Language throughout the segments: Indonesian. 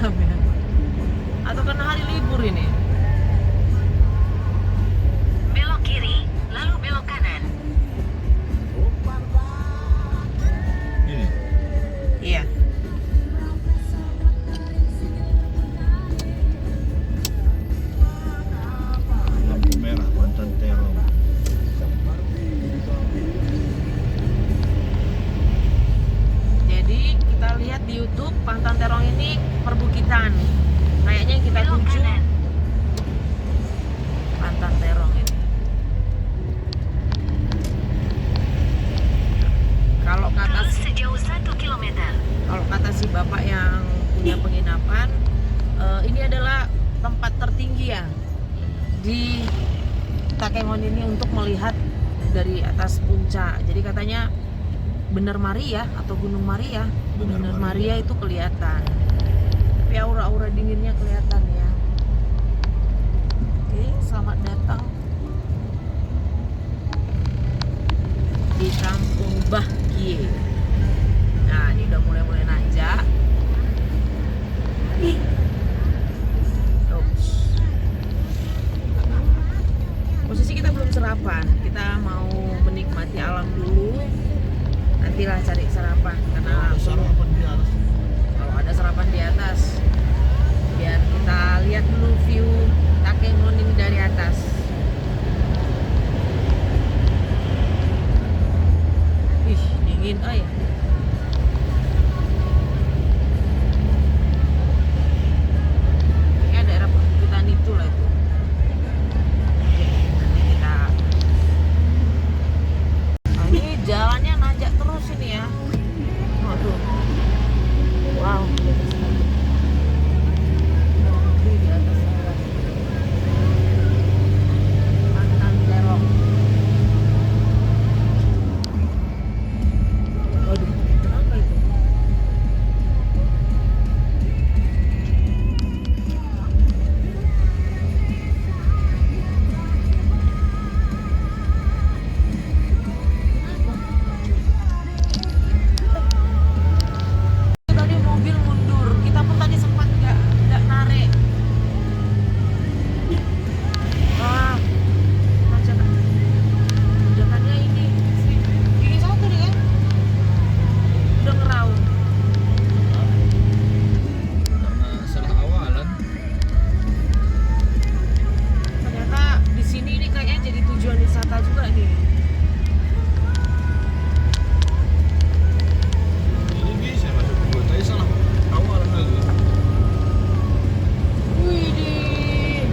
malam ya? Atau karena hari libur ini? Belok kiri, lalu belok kanan. Ini Iya. lampu merah Pantan Terong. Jadi kita lihat di YouTube Pantan Terong ini perbukitan. Kayaknya yang kita Belok tuju kanan. Pantan Terong ini. Kalau kata Terus sejauh 1 kilometer. kalau kata si bapak yang punya penginapan, ini adalah tempat tertinggi ya di Takengon ini untuk melihat dari atas puncak. Jadi katanya Bener Maria atau Gunung Maria, Bener Bener Maria. Maria itu kelihatan. Tapi aura-aura dinginnya kelihatan ya. Oke, selamat datang di Kampung Bahkie. Nah, ini udah mulai nanjak. Ups. Posisi kita belum sarapan, kita mau menikmati alam dulu. Nantilah cari sarapan karena Sarapan di atas. kalau ada sarapan di atas, biar kita lihat dulu view Takengon ini dari atas. Ih, dingin, ay. Kayak daerah perbukitan itu lah itu. Oke, nanti kita. Nah, ini jalannya nanjak terus ini ya. Waduh. Wow. Di atas awan. Pantan Terong. Waduh, kenapa itu? Tadi mobil mundur, kita pun tadi sempat nggak narik. Wah, tanjakannya ini gigi satu nih kan, udah ngeraung. Karena salah awalan. Ternyata di sini ini kayaknya jadi tujuan wisata juga nih. Ini bisa masuk ke kota, salah awalan lagi. Widih.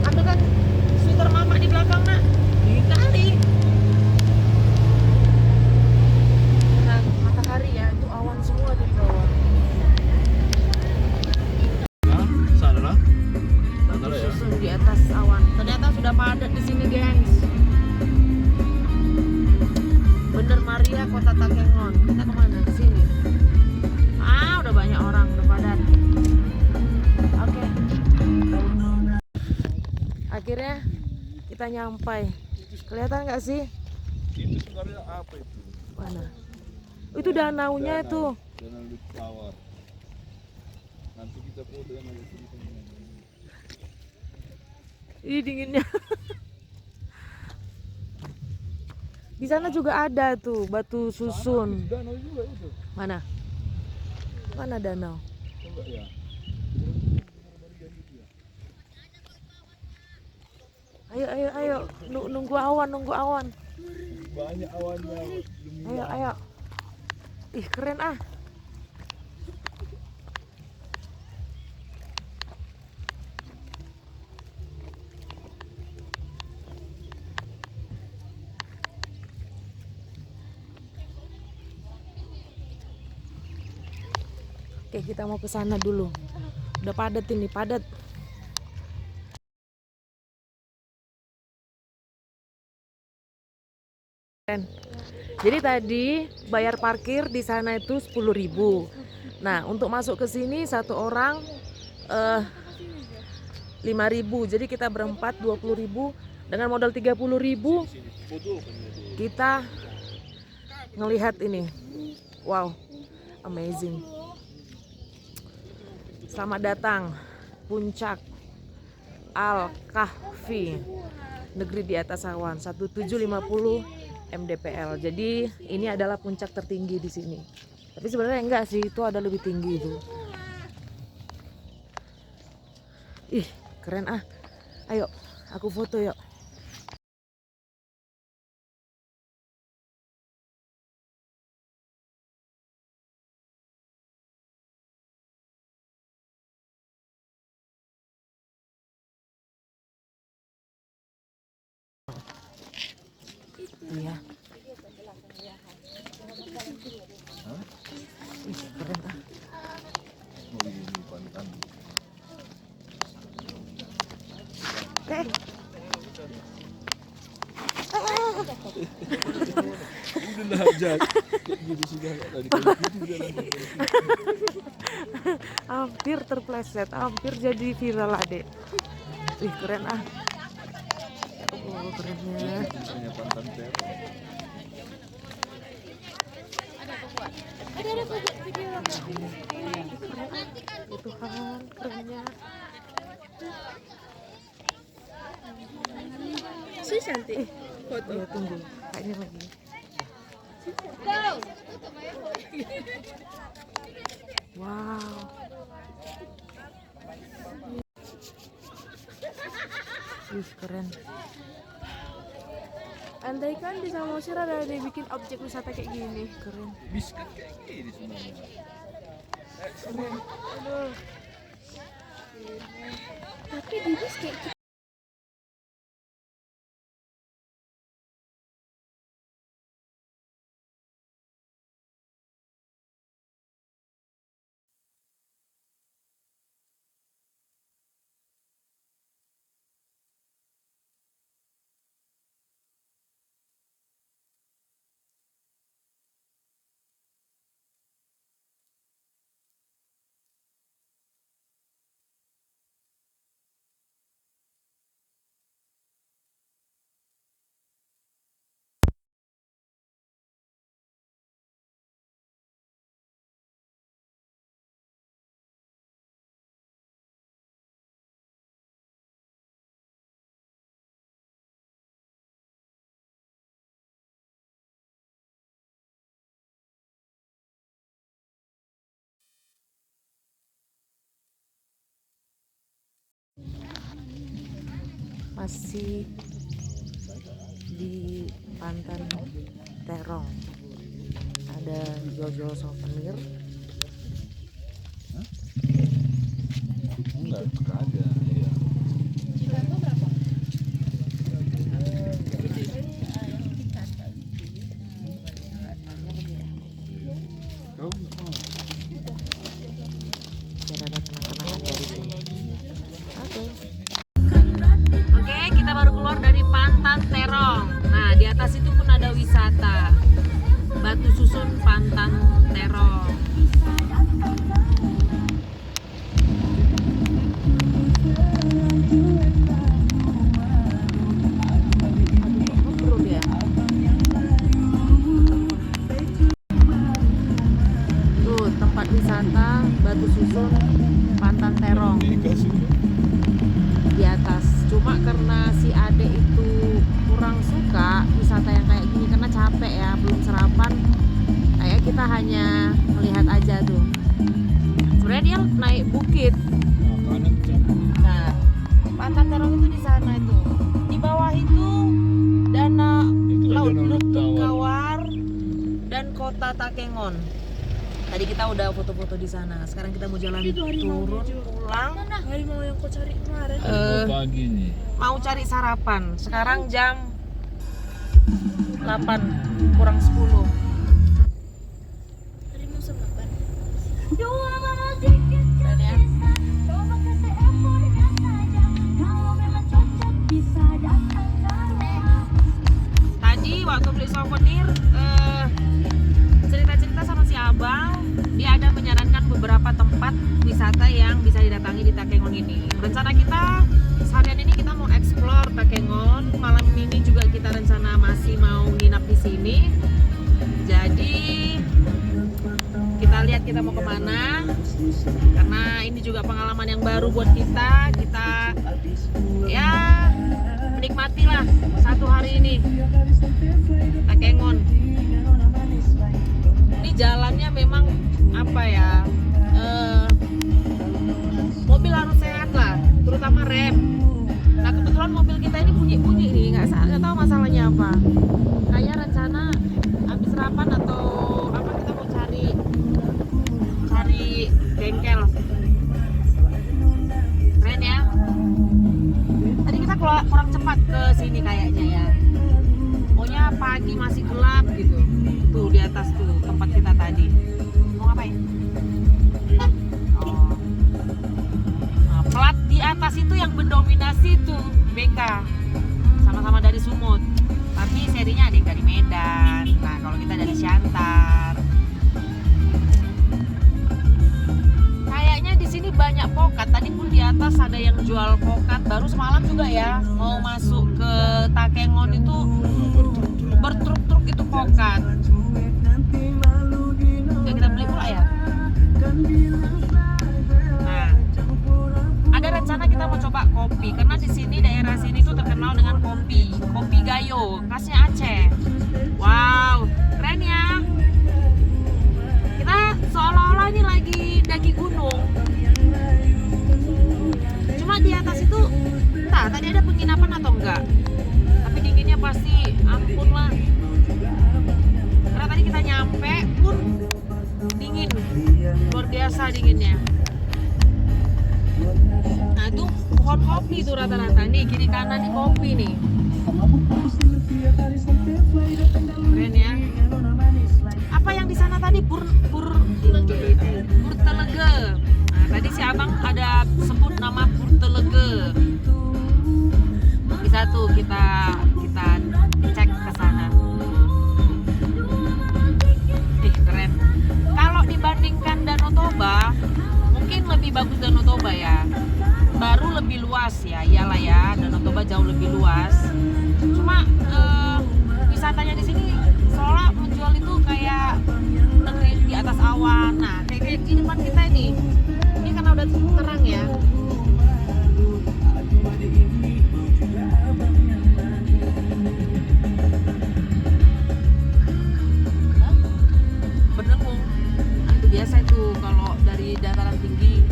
Ambil kan sweater mama di belakang nak. Dingin kali. Nah, matahari ya, itu awan semua di bawah. Nah, salah. Batu Salah ya. susun di atas awan. Ternyata sudah padat di sini, gengs. Bener Maria, Kota Takengon. Kita kemana? Ke sini. Ah, udah banyak orang, udah padat. Oke. Akhirnya kita nyampai. Kelihatan nggak sih? Itu sebenarnya apa itu? Mana? Itu danaunya itu. Danau Lake Flower. Nanti kita foto yang ada di sini. Ih, dinginnya. Di sana juga ada tuh batu susun. Danau juga itu. Mana? Mana danau? Enggak ya? Ayo. Nunggu awan. Banyak awannya. Ayo. Ih, keren ah. Oke, kita mau ke sana dulu. Udah padat ini, padat. Jadi tadi bayar parkir di sana itu 10.000. Nah, untuk masuk ke sini satu orang 5.000. Jadi kita berempat 20.000. Dengan modal 30.000 kita ngelihat ini. Wow, amazing. Selamat datang Puncak Al-Kahfi, negeri di atas awan, 1750 mdpl. Jadi ini adalah puncak tertinggi di sini. Tapi sebenarnya enggak sih, itu ada lebih tinggi itu. Ih, keren ah. Ayo, aku foto yuk. Iya. Ih, keren ah. Oh ini pantan. Udah hajat. Gitu sudah tadi Hampir terpleset, hampir jadi viral adek. Ih, keren ah. Oh, kerennya. Punya pantan terong. Tuhan, kerennya. Si cantik. Foto. Iya, tunggu. Kayaknya lagi. Wow. Wih, keren. Andai kan di Samosir ada dibikin objek wisata kayak gini. Keren. Biskuit kayak gini sebenarnya. Aduh. Tapi di bis kayak Masih di Pantan Terong. Ada jual-jual souvenir. Enggak, kagak. Iya. Kau mau? Biar ada kenang-kenangan dari sini. Oke, kita baru keluar dari Pantan Terong. Nah, di atas itu pun ada wisata Batu Susun Pantan Terong. Tuh, tempat wisata Batu Susun Pantan Terong di atas. Cuma karena si Ade itu kurang suka wisata yang kayak gini karena capek ya, belum sarapan. Kayak kita hanya melihat aja tuh. Sebenarnya dia naik bukit. Nah, Pantan Terong itu di sana itu. Di bawah itu Danau Laut Kawar dan Kota Takengon. Tadi kita udah foto-foto di sana. Sekarang kita mau jalan turun pulang. harimau yang kau cari kemarin. Pagi nih. Mau cari sarapan. Sekarang jam 8 kurang 10. Harimau semakan. Keren ya? Tadi waktu beli souvenir cerita-cerita sama si abang, dia ada menyarankan beberapa tempat wisata yang bisa didatangi di Takengon ini. Rencana kita seharian ini kita mau explore Takengon. Malam ini juga kita rencana masih mau nginap di sini. Jadi kita lihat kita mau kemana. Karena ini juga pengalaman yang baru buat kita. Kita ya menikmatilah satu hari ini Takengon. Ini jalannya memang apa ya? Mobil harus sehat lah, terutama rem. Nah kebetulan mobil kita ini bunyi-bunyi nih, nggak tahu masalahnya apa. Kayak rencana habis sarapan atau apa kita mau cari bengkel. Keren ya. Tadi kita kurang cepat ke sini kayaknya ya. Pokoknya pagi masih gelap gitu. Tuh di atas tuh tempat kita tadi. Mau ngapain? Oh. Nah, plat di atas itu yang mendominasi tuh BK. Sama-sama dari Sumut. Tapi serinya ada yang dari Medan. Nah, kalau kita dari Siantar. Kayaknya di sini banyak pokat. Tadi pun di atas ada yang jual pokat. Baru semalam juga ya mau masuk ke Takengon itu bertruk-truk itu pokat. Ya kita beli pula ya. Nah, ada rencana kita mau coba kopi karena di sini daerah sini tuh terkenal dengan kopi gayo khasnya Aceh. Wow, keren ya. Kita seolah-olah ini lagi daki gunung. Cuma di atas itu entah tadi ada penginapan atau enggak. Tapi dinginnya pasti ampun lah. Karena tadi kita nyampe pun dingin, luar biasa dinginnya. Nah itu pohon kopi tuh rata-rata nih, kiri kanan nih kopi nih. Keren ya. Apa yang di sana tadi Purtelege. Nah tadi si abang ada sebut nama Purtelege. Bisa tuh kita cek ke sana. Keren. Kalau dibandingkan Danau Toba, mungkin lebih bagus Danau Toba ya. Baru lebih luas ya, iyalah ya. Danau Toba jauh lebih luas. Cuma wisatanya di sini seolah menjual itu kayak negeri di atas awan. Nah, kayak di depan kita ini karena udah terang ya. Bernembung. Nah, itu biasa itu kalau dari dataran tinggi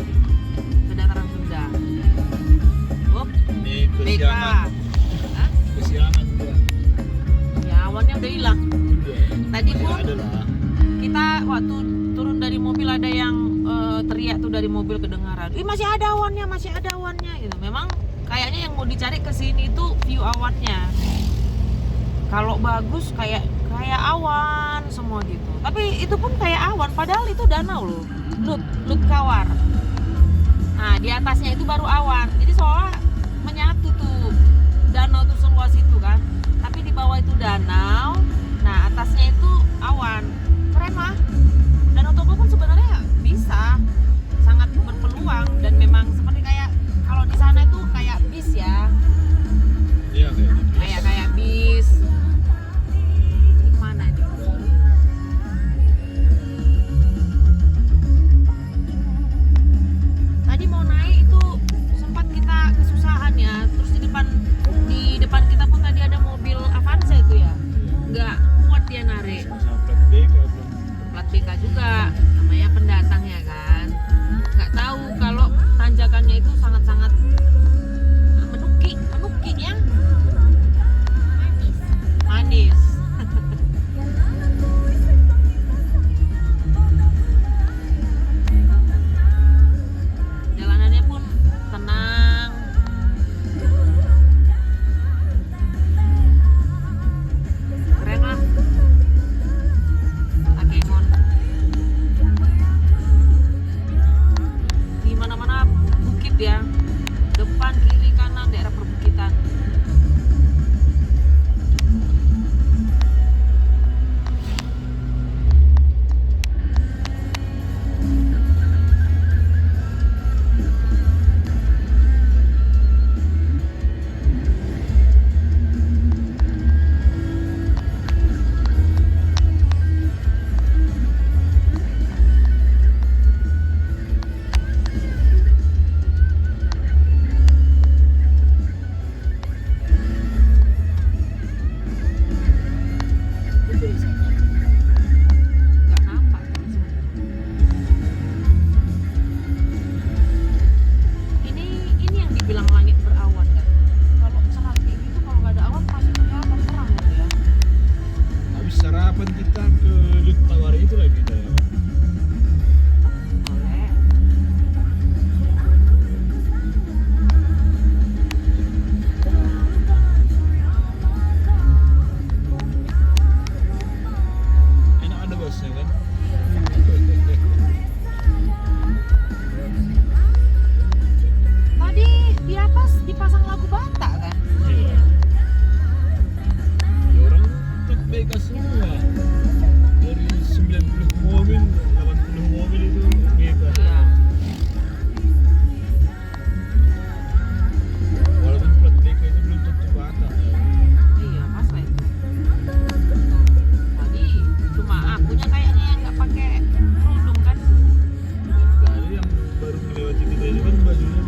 ke dataran rendah. Ini BK. kesiangan. Hah? Kesiangan juga. Ya awannya udah hilang. Tadi Masih pun ada lah. kita waktu turun dari mobil ada yang teriak tuh dari mobil kedengaran. Masih ada awannya gitu. Memang kayaknya yang mau dicari ke sini tuh view awannya. Kalau bagus kayak awan semua gitu. Tapi itu pun kayak awan padahal itu danau loh. Lut Kawar. Nah, di atasnya itu baru awan. Jadi seolah menyatu tuh. Danau tuh seluas itu kan. Tapi di bawah itu danau. Nah, atasnya itu awan. Keren lah. Danau Toba pun sebenarnya bisa sangat berpeluang dan memang seperti kayak kalau di sana itu kayak bis ya. Iya Kayak bis. Ini mana nih? Tadi mau naik itu sempat kita kesusahan ya. Terus di depan kita pun tadi ada mobil Avanza itu ya. Nggak kuat dia narik. Sama flat BK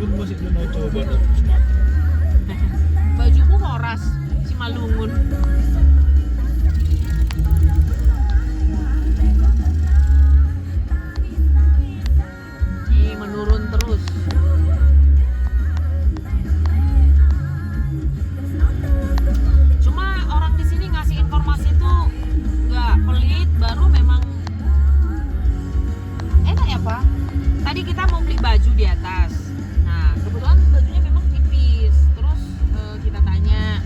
pun masih mau coba dari Sumatera. Bajumu horas Simalungun. Ini menurun terus. Cuma orang di sini ngasih informasi tuh nggak pelit, baru memang enak ya Pak. Tadi kita mau beli baju di atas. Nah kebetulan bajunya memang tipis. Terus kita tanya,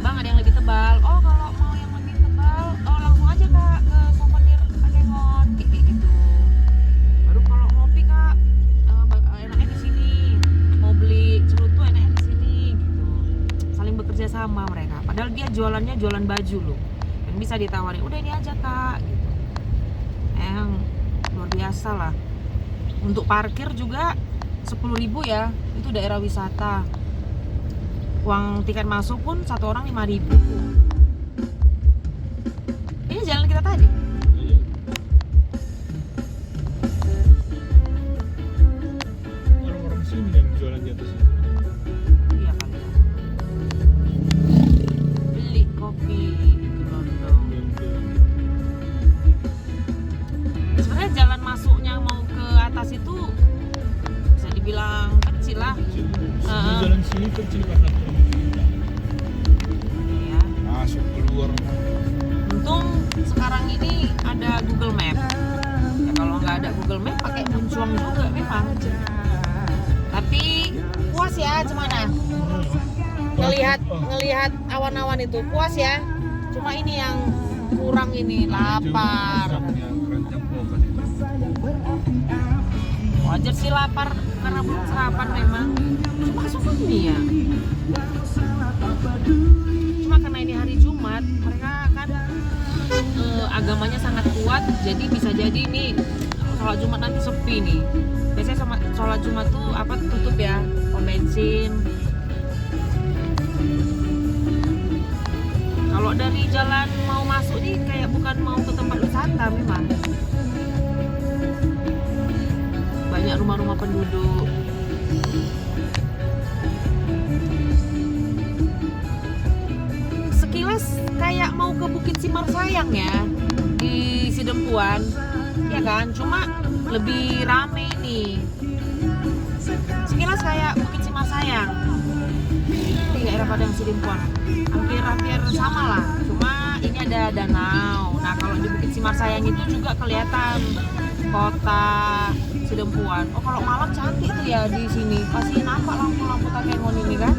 Bang ada yang lebih tebal? Oh kalau mau yang lebih tebal, oh langsung aja Kak ke souvenir Takengon kayak gitu. Baru kalau ngopi Kak enaknya di sini. Mau beli cerutu enaknya di sini gitu. Saling bekerja sama mereka. Padahal dia jualannya jualan baju loh. Dan bisa ditawarin, udah ini aja Kak gitu. Yang luar biasa lah. Untuk parkir juga 10.000 ya, itu daerah wisata. Uang tiket masuk pun satu orang 5.000. Ini jalan kita tadi. Iya. Orang-orang sini yang jualan di atas itu. Iya kali ya. Beli kopi gelondong. Sebenarnya jalan masuknya mau ke atas itu bisa dibilang kecil lah. Kecil. Heeh. Jalan sini kecil karena kurang kita. Iya. Masuk keluar. Untung sekarang ini ada Google Map. Ya kalau nggak ada Google Map pakai muncuang juga memang. Tapi puas ya gimana? Ngelihat awan-awan itu puas ya. Cuma ini yang kurang ini lapar. Keranjang pokas itu. Wajar sih lapar karena belum sarapan memang. Cuma souvenir ya. Cuma karena ini hari Jumat, mereka kan agamanya sangat kuat, jadi bisa jadi nih sholat Jumat nanti sepi nih. Biasanya sama sholat Jumat tuh apa tutup ya, pom bensin. Kalau dari jalan mau masuk nih kayak bukan mau ke tempat wisata memang. Banyak rumah-rumah penduduk. Sekilas kayak mau ke Bukit Simarsayang ya di Sidempuan, ya kan? Cuma lebih rame nih. Sekilas kayak Bukit Simarsayang di daerah Padang Sidempuan, hampir sama lah. Cuma ini ada danau. Nah kalau di Bukit Simarsayang itu juga kelihatan kota Sidempuan. Oh kalau malam cantik tuh ya di sini. Pasti nampak lampu-lampu Takengon ini kan.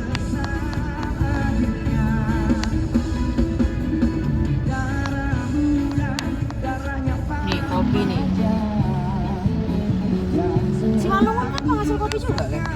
Nih kopi nih. Simalungun kan penghasil kopi juga kan?